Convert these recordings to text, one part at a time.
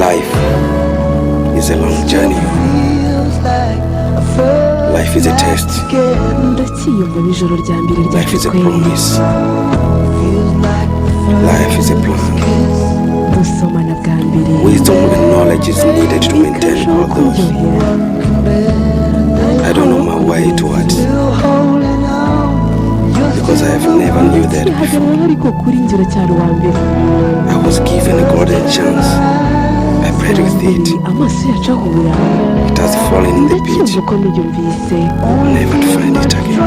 Life is a long journey. Life is a test. Life is a promise. Life is a plan. Wisdom and knowledge is needed to maintain all those. I don't know my way towards, because I have never knew that before. I was given a golden chance. I prayed with it. It has fallen in the pit, never to find it again.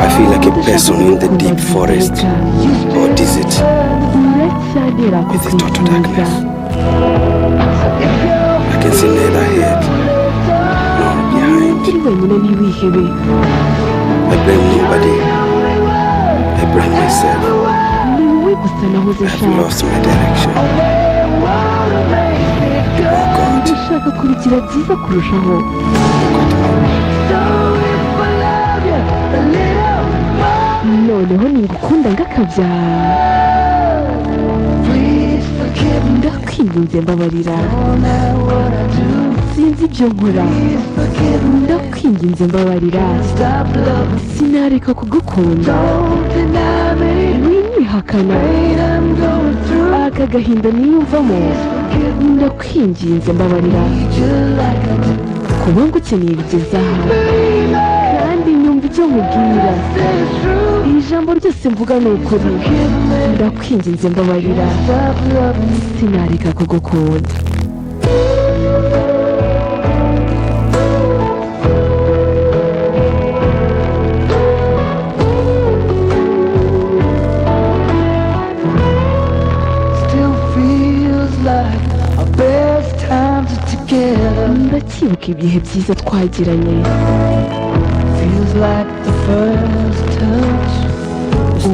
I feel like a person in the deep forest or desert with a total darkness. I can see neither ahead nor behind. I blame nobody. I blame myself. I've lost my direction. Oh God, noneho ningukunda ngakabya ndakwinginze mbabarira sinzi ibyo nkora ndakwinginze mbabarira sinareka kugukunda winyihakana aka gahinda niyumvamo ndakwinginze mbabarira kuba ngukeneye bigeze aha kandi nyumva icyo nkubwira ijambo ryose mvuga ni ukuri ndakwinginze mbabarira sinareka kugukunda ndacyibuka ibihe byiza twagiranye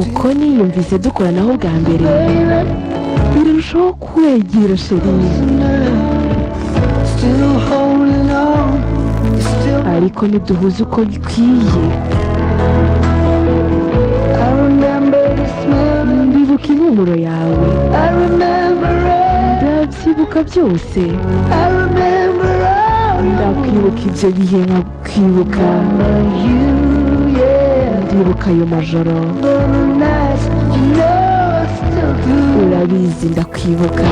uko niyumvise dukoranaho bwa mbere birarushaho kwegera sheri ariko ntiduhuze uko bikwiye ndibuka impumuro yawe ndabyibuka byose ndakwibuka ibyo bihe nkakwibuka ndibuka ayo majoro urabizi ndakwibuka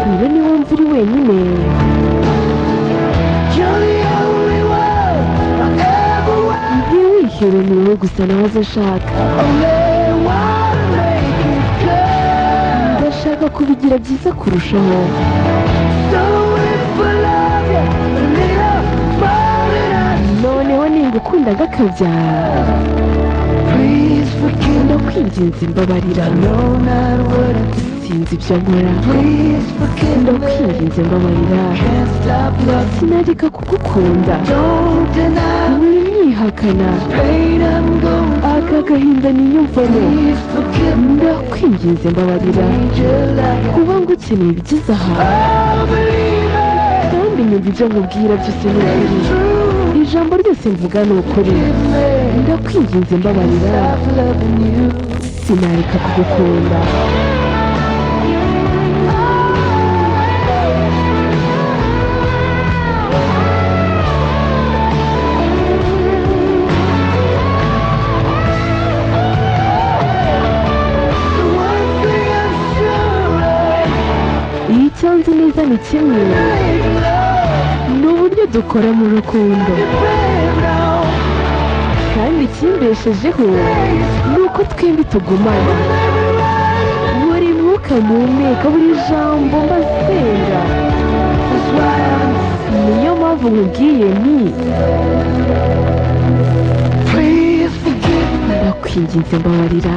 niba niwumva uri wenyine ntiwihere ni wowe gusa nahoze nshaka ndashaka kubigira byiza kurushaho noneho ningukunda ngakabya ndakwinginze mbabarira sinzi ibyo nkora ndakwinginze mbabarira sinareka kugukunda winyihakana aka gahinda niyumvamo ndakwinginze mbabarira kuba ngukeneye bigeze aha kandi nyumva ibyo nkubwira byose ni ukuri ijambo ryose mvuga ni ukuri ndakwinginze mbabarira sinareka kugukunda icyo nzi neza ni kimwe ni uburyo dukora mu rukundo kandi ikimbeshejeho ni uko twembi tugumana buri mwuka mpumeka buri jambo mbasenga niyo mpamvu nkubwiye nti ndakwinginze mbabarira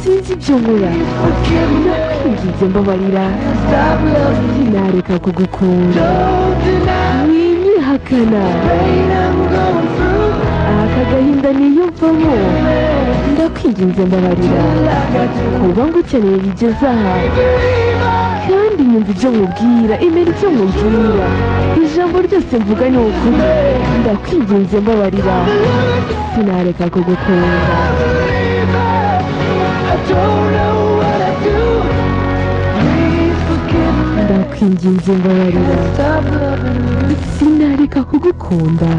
sinzi ibyo nkora ndakwinginze mbabarira sinareka kugukunda winyihakana aka gahinda niyumvamo ndakwinginze mbabarira kuba ngukeneye bigeze aha kandi nyumva ibyo nkubwira imera ibyo nkubwira ijambo ryose mvuga ni ukuri ndakwinginze mbabarira sinareka kugukunda ndakwinginze mbabarira sinareka kugukunda.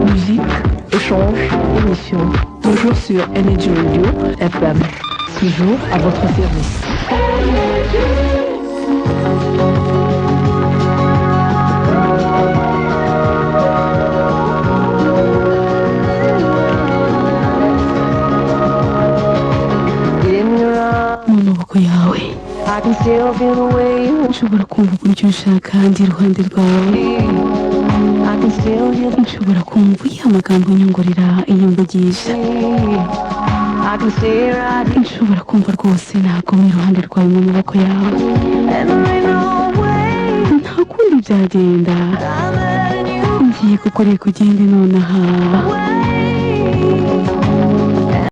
Musique, échange, émission. Toujours sur Energy Radio FM. Toujours à votre service. Mu maboko yawe nshobora kumva uburyo ushaka kandi iruhande rwawe nshobora kumva iyo amagambo nyongorera iyimvugisha nshobora kumva rwose naguma iruhande rwawe mu maboko yawe nta kundi byagenda ngiye kukureka ugende nonaha